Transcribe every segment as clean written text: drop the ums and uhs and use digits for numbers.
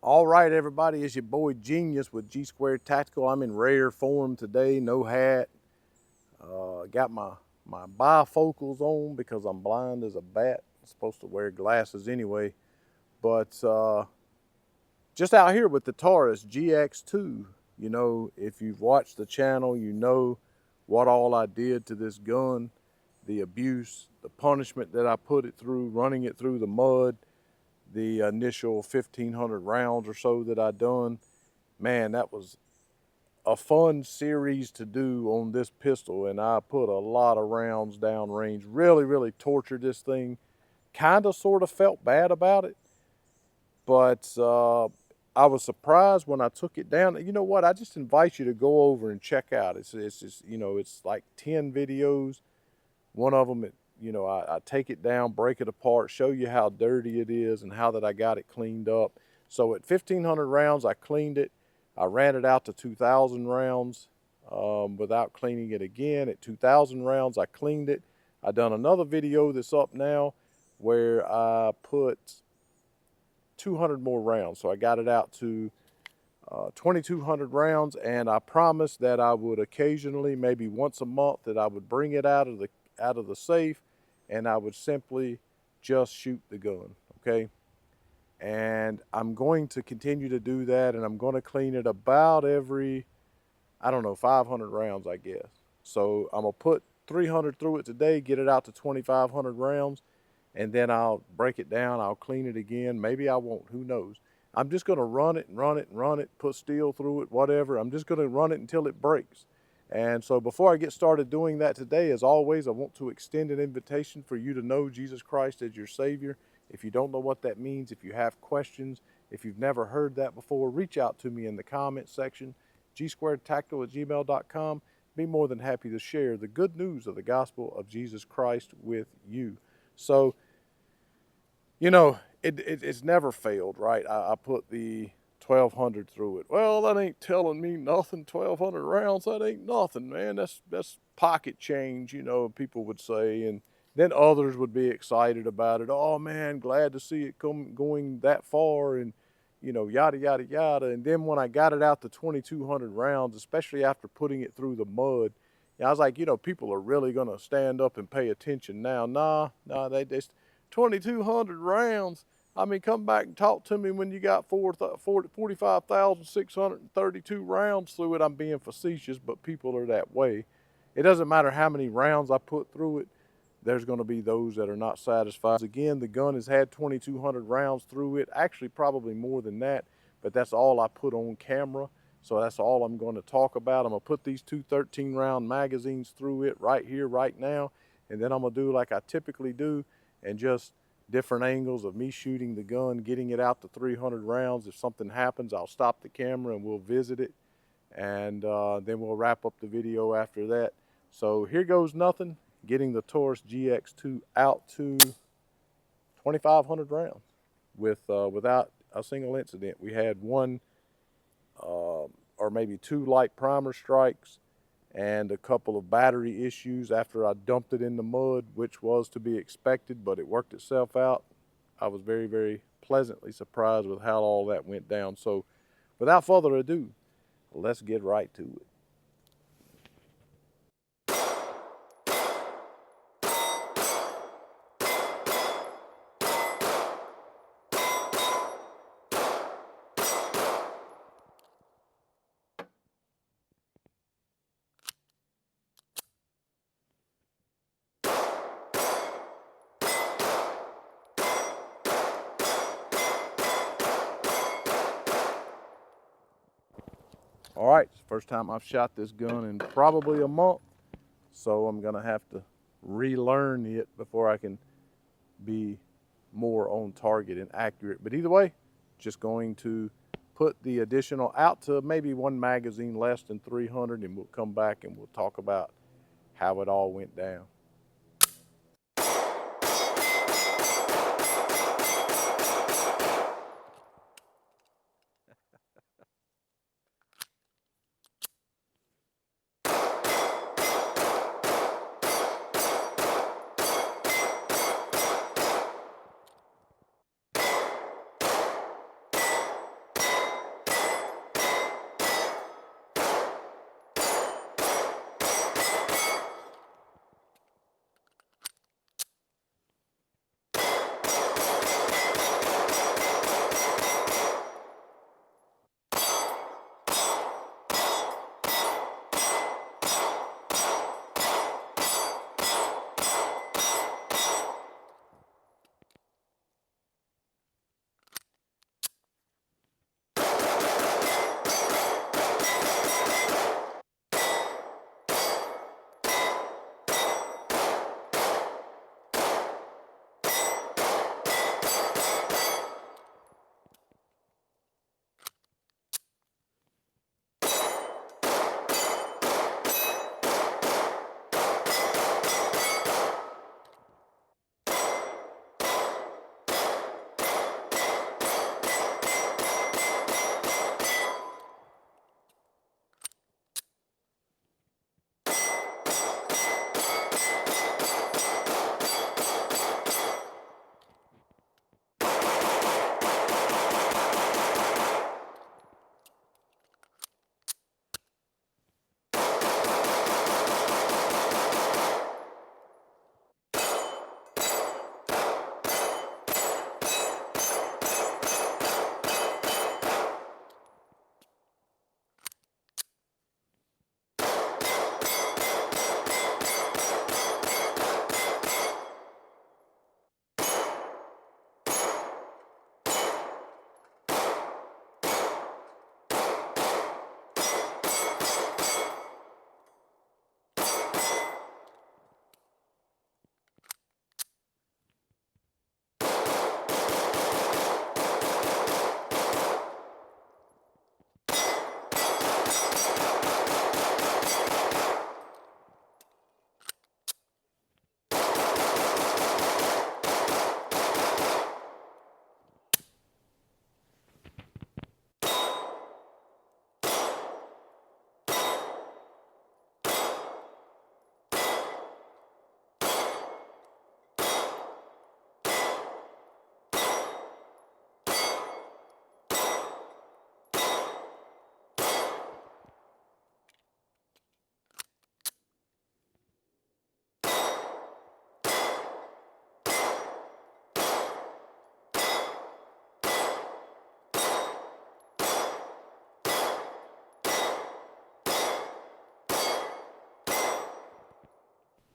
All right, everybody, it's your boy Genius with G2 Tactical. I'm in rare form today, no hat. Got my bifocals on because I'm blind as a bat. I'm supposed to wear glasses anyway. But just out here with the Taurus GX2. You know, if you've watched the channel, you know what all I did to this gun, the abuse, the punishment that I put it through, running it through the mud, the initial 1,500 rounds or so that I done. Man, that was a fun series to do on this pistol, and I put a lot of rounds down range. Really tortured this thing. Kind of sort of felt bad about it, but I was surprised when I took it down. You know what? I just invite you to go over and check out. It's just, you know, it's like 10 videos. One of them, you know, I take it down, break it apart, show you how dirty it is and how that I got it cleaned up. So at 1,500 rounds, I cleaned it. I ran it out to 2,000 rounds without cleaning it again. At 2,000 rounds, I cleaned it. I done another video that's up now where I put 200 more rounds. So I got it out to 2,200 rounds, and I promised that I would occasionally, maybe once a month, that I would bring it out of the safe, and I would simply just shoot the gun, okay? And I'm going to continue to do that, and I'm going to clean it about every, I don't know, 500 rounds, I guess. So I'm going to put 300 through it today, get it out to 2,500 rounds, and then I'll break it down, I'll clean it again. Maybe I won't, who knows? I'm just going to run it and run it and run it, put steel through it, whatever. I'm just going to run it until it breaks. And so before I get started doing that today, as always, I want to extend an invitation for you to know Jesus Christ as your Savior. If you don't know what that means, if you have questions, if you've never heard that before, reach out to me in the comment section, g2tactical@gmail.com. Be more than happy to share the good news of the gospel of Jesus Christ with you. So, you know, it's never failed, right? I put the 1,200 through it. Well, that ain't telling me nothing. 1,200 rounds, that ain't nothing, man. That's pocket change, you know, people would say. And then others would be excited about it. Oh, man, glad to see it going that far, and, you know, yada, yada, yada. And then when I got it out to 2,200 rounds, especially after putting it through the mud, I was like, you know, people are really going to stand up and pay attention now. Nah, they just 2,200 rounds. I mean, come back and talk to me when you got 45,632 rounds through it. I'm being facetious, but people are that way. It doesn't matter how many rounds I put through it. There's going to be those that are not satisfied. Again, the gun has had 2,200 rounds through it. Actually, probably more than that, but that's all I put on camera. So that's all I'm going to talk about. I'm going to put these two 13-round magazines through it right here, right now. And then I'm going to do like I typically do, and just different angles of me shooting the gun, getting it out to 300 rounds. If something happens, I'll stop the camera and we'll visit it. And then we'll wrap up the video after that. So here goes nothing, getting the Taurus GX2 out to 2,500 rounds without a single incident. We had one or maybe two light primer strikes and a couple of battery issues after I dumped it in the mud, which was to be expected, but it worked itself out. I was very pleasantly surprised with how all that went down. So without further ado, let's get right to it. All right, it's the first time I've shot this gun in probably a month, so I'm gonna have to relearn it before I can be more on target and accurate. But either way, just going to put the additional out to maybe one magazine less than 300, and we'll come back and we'll talk about how it all went down.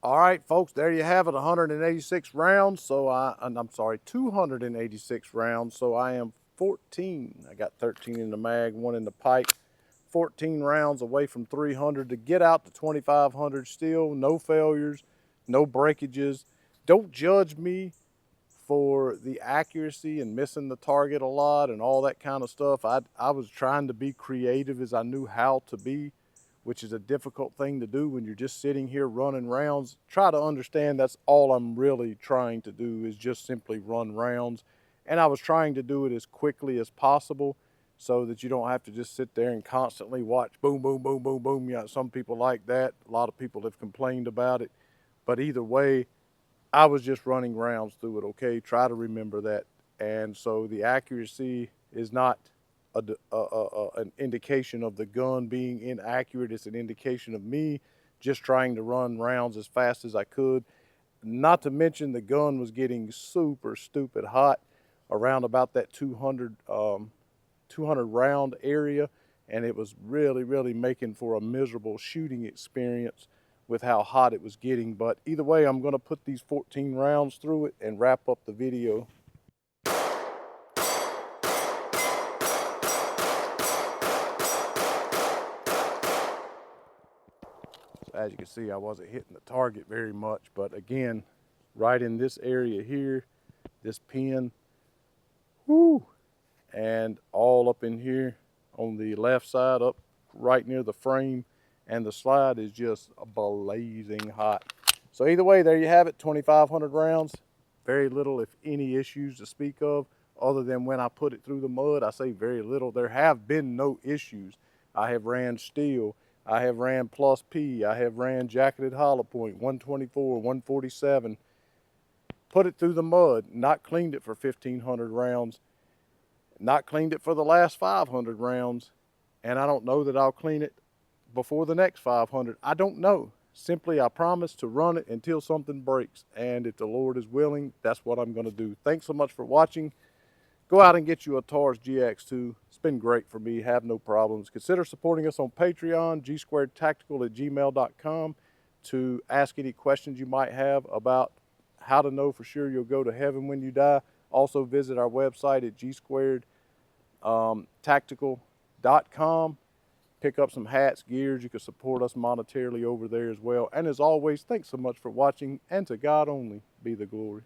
All right, folks, there you have it, 186 rounds. So I'm sorry, 286 rounds. So I am 14. I got 13 in the mag, 1 in the pipe. 14 rounds away from 300 to get out to 2,500 still. No failures, no breakages. Don't judge me for the accuracy and missing the target a lot and all that kind of stuff. I was trying to be creative as I knew how to be, which is a difficult thing to do when you're just sitting here running rounds. Try to understand that's all I'm really trying to do is just simply run rounds. And I was trying to do it as quickly as possible so that you don't have to just sit there and constantly watch boom, boom, boom, boom, boom. You know, some people like that. A lot of people have complained about it. But either way, I was just running rounds through it, okay? Try to remember that. And so the accuracy is not an indication of the gun being inaccurate. It's an indication of me just trying to run rounds as fast as I could. Not to mention the gun was getting super stupid hot around about that 200 round area, and it was really making for a miserable shooting experience with how hot it was getting. But either way, I'm going to put these 14 rounds through it and wrap up the video. As you can see, I wasn't hitting the target very much, but again, right in this area here, this pin, whoo, and all up in here on the left side, up right near the frame, and the slide is just blazing hot. So either way, there you have it, 2,500 rounds. Very little, if any, issues to speak of, other than when I put it through the mud. I say very little. There have been no issues. I have ran steel. I have ran plus P. I have ran jacketed hollow point, 124, 147. Put it through the mud, not cleaned it for 1,500 rounds, not cleaned it for the last 500 rounds, and I don't know that I'll clean it before the next 500. I don't know. Simply, I promise to run it until something breaks, and if the Lord is willing, that's what I'm going to do. Thanks so much for watching. Go out and get you a Taurus GX2. It's been great for me. Have no problems. Consider supporting us on Patreon, g2tactical@gmail.com, to ask any questions you might have about how to know for sure you'll go to heaven when you die. Also visit our website at g2tactical.com. Pick up some hats, gears. You can support us monetarily over there as well. And as always, thanks so much for watching, and to God only be the glory.